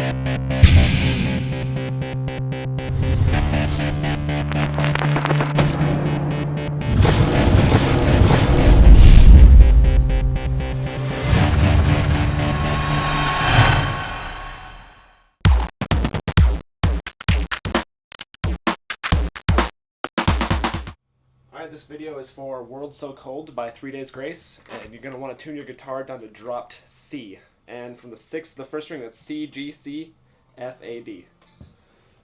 Alright, this video is for World So Cold by 3 Days Grace, and you're going to want to tune your guitar down to dropped C. And from the first string, that's C, G, C, F, A, D.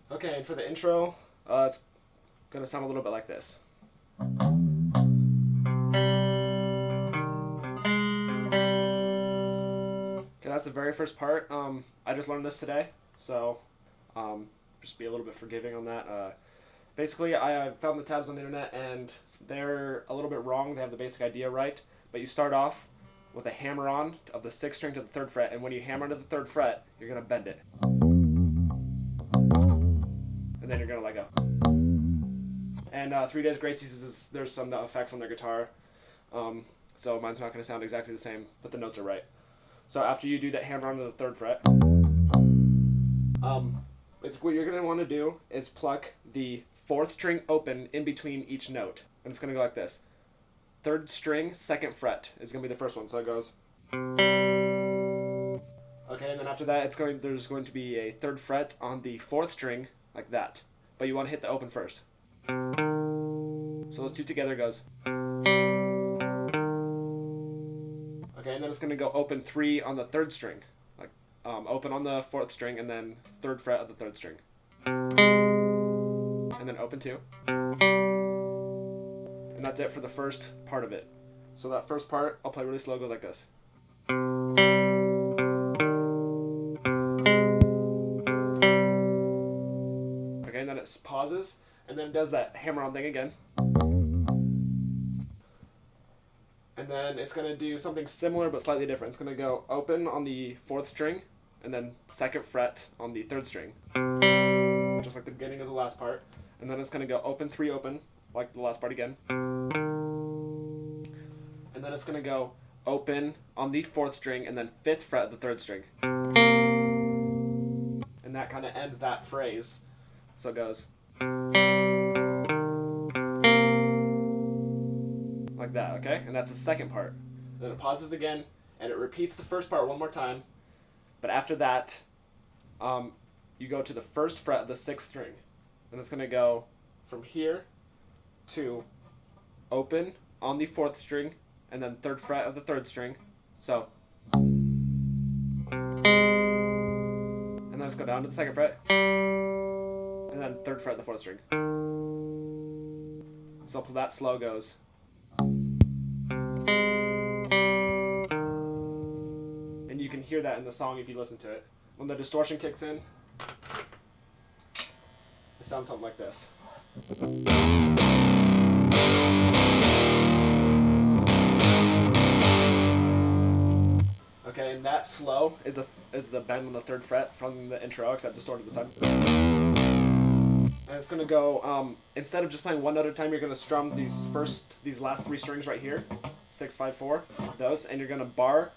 Okay, and for the intro, it's going to sound a little bit like this. Okay, that's the very first part. I just learned this today, so just be a little bit forgiving on that. Basically, I found the tabs on the internet, and they're a little bit wrong. They have the basic idea right, but you start off with a hammer-on of the 6th string to the 3rd fret, and when you hammer onto the 3rd fret, you're going to bend it. And then you're going to let go. And 3 Days Grace uses, there's some effects on their guitar, so mine's not going to sound exactly the same, but the notes are right. So after you do that hammer onto the 3rd fret, what you're going to want to do is pluck the 4th string open in between each note. And it's going to go like this. 3rd string, 2nd fret is going to be the first one. So it goes. Okay, and then after that, there's going to be a 3rd fret on the 4th string, like that. But you want to hit the open first. So those two together goes. Okay, and then it's going to go open 3 on the 3rd string. Like open on the 4th string, and then 3rd fret of the 3rd string. And then open 2. And that's it for the first part of it. So that first part, I'll play really slow, goes like this. Okay, and then it pauses, and then it does that hammer-on thing again. And then it's going to do something similar but slightly different. It's going to go open on the 4th string, and then 2nd fret on the 3rd string. Just like the beginning of the last part. And then it's going to go open 3 open, like the last part again. And then it's going to go open on the 4th string, and then 5th fret of the 3rd string. And that kind of ends that phrase. So it goes like that, okay? And that's the second part. Then it pauses again, and it repeats the first part one more time. But after that, you go to the 1st fret of the 6th string. And it's going to go from here to open on the 4th string, and then 3rd fret of the 3rd string. So. And then let's go down to the 2nd fret. And then 3rd fret of the 4th string. So that slow goes. And you can hear that in the song if you listen to it. When the distortion kicks in, it sounds something like this. Okay, and that slow is the bend on the 3rd fret from the intro, except distorted this time. And it's gonna go. Instead of just playing one note at a time, you're gonna strum these last 3 strings right here, 6, 5, 4, those, and you're gonna bar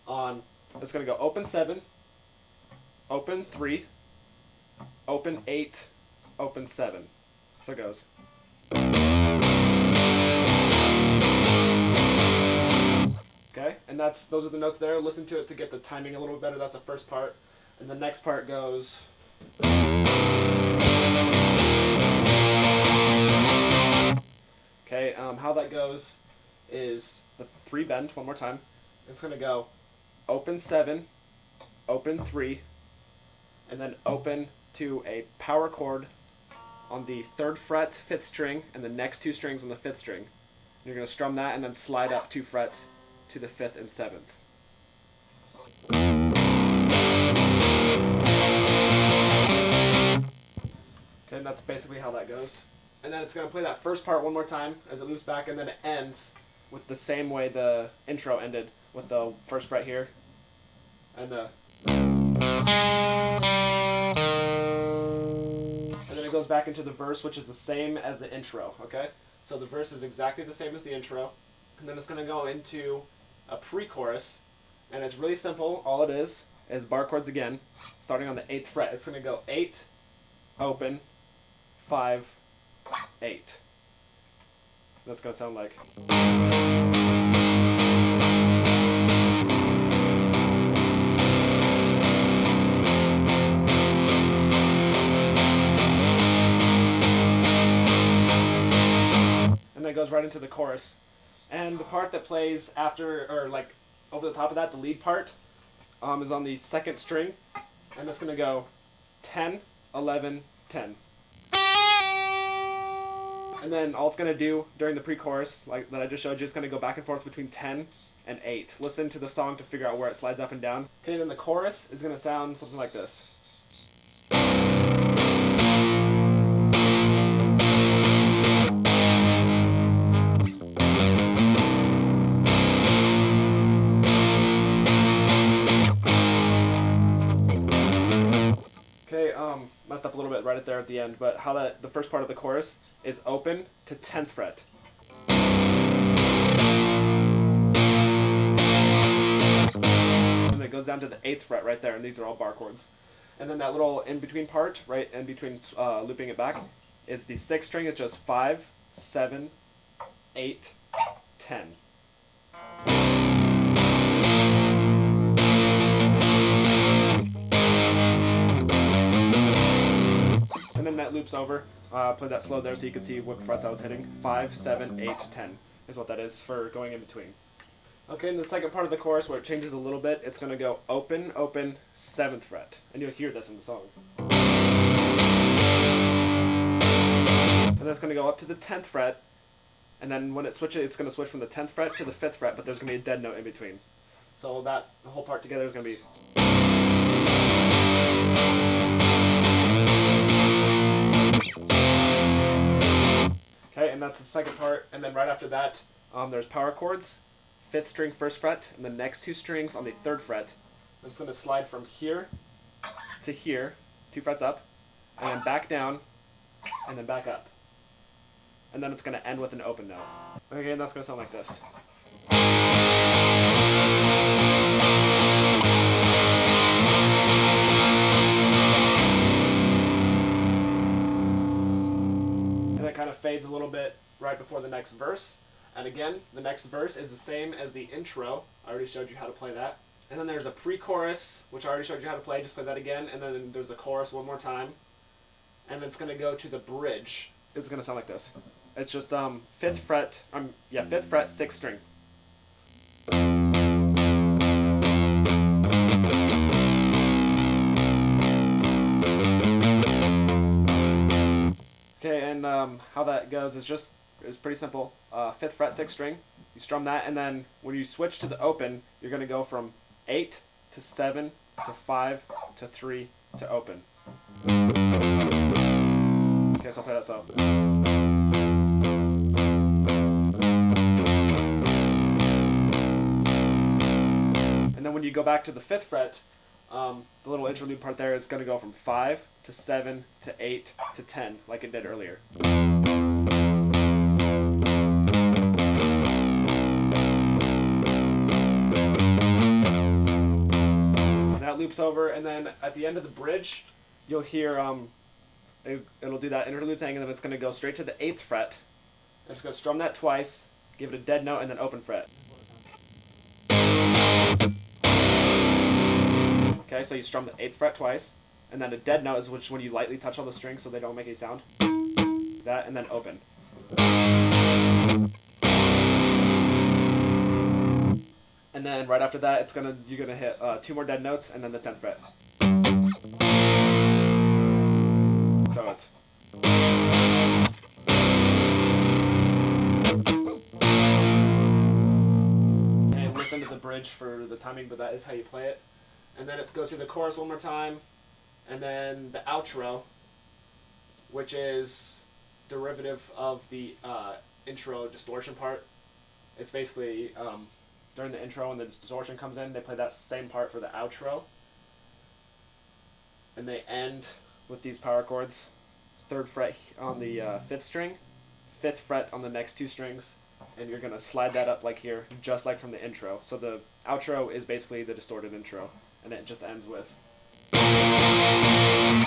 on. It's gonna go open 7, open 3, open 8. Open 7. So it goes. Okay, and those are the notes there. Listen to it to get the timing a little bit better. That's the first part. And the next part goes. Okay, how that goes is the 3 bend one more time. It's gonna go open 7, open 3, and then open to a power chord on the 3rd fret, 5th string, and the next 2 strings on the 5th string. And you're going to strum that and then slide up 2 frets to the 5th and 7th. Okay, and that's basically how that goes. And then it's going to play that first part one more time as it loops back, and then it ends with the same way the intro ended, with the 1st fret here, and the. And then it goes back into the verse, which is the same as the intro, okay? So the verse is exactly the same as the intro. And then it's going to go into a pre-chorus, and it's really simple. All it is is bar chords again, starting on the 8th fret. It's going to go 8, open, 5, 8. That's going to sound like... And then it goes right into the chorus. And the part that plays after, or like over the top of that, the lead part, is on the 2nd string. And it's going to go 10, 11, 10. And then all it's going to do during the pre-chorus, like that I just showed you, is going to go back and forth between 10 and 8. Listen to the song to figure out where it slides up and down. Okay, then the chorus is going to sound something like this. Messed up a little bit right there at the end, but how the first part of the chorus is open to 10th fret. And it goes down to the 8th fret right there, and these are all bar chords. And then that little in-between part, right, in between looping it back, is the 6th string. It's just 5, 7, 8, 10. That loops over. Put that slow there so you can see what frets I was hitting. 5, 7, 8, 10 is what that is for going in between. Okay, in the second part of the chorus where it changes a little bit, it's going to go open, open, 7th fret. And you'll hear this in the song. And then it's going to go up to the 10th fret. And then when it switches, it's going to switch from the 10th fret to the 5th fret, but there's going to be a dead note in between. So that's the whole part together is going to be... Okay, and that's the second part, and then right after that, there's power chords, 5th string, 1st fret, and the next 2 strings on the 3rd fret. And it's going to slide from here to here, 2 frets up, and then back down, and then back up. And then it's going to end with an open note. Okay, and that's going to sound like this. Kind of fades a little bit right before the next verse. And again, the next verse is the same as the intro. I already showed you how to play that. And then there's a pre-chorus, which I already showed you how to play. Just play that again. And then there's the chorus one more time. And then it's going to go to the bridge. It's going to sound like this. It's just 5th fret, 5th fret, 6th string. Okay, and how that goes is pretty simple. 5th fret, 6th string. You strum that, and then when you switch to the open, you're going to go from 8 to 7 to 5 to 3 to open. Okay, so I'll play that so. And then when you go back to the 5th fret, the little interlude part there is going to go from 5 to 7 to 8 to 10, like it did earlier. And that loops over, and then at the end of the bridge, you'll hear it'll do that interlude thing, and then it's going to go straight to the 8th fret. And it's going to strum that twice, give it a dead note, and then open fret. Okay, so you strum the 8th fret twice, and then a dead note is when you lightly touch on the strings so they don't make any sound. That, and then open. And then right after that, you're gonna hit 2 more dead notes, and then the 10th fret. So it's. And listen to the bridge for the timing, but that is how you play it. And then it goes through the chorus one more time, and then the outro, which is derivative of the intro distortion part. It's basically during the intro when the distortion comes in, they play that same part for the outro. And they end with these power chords, 3rd fret on the 5th string, 5th fret on the next 2 strings, and you're going to slide that up like here, just like from the intro. So the outro is basically the distorted intro. and it just ends with. I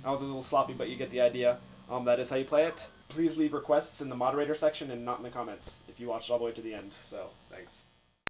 was a little sloppy, but you get the idea. That is how you play it. Please leave requests in the moderator section and not in the comments if you watched all the way to the end. So, thanks.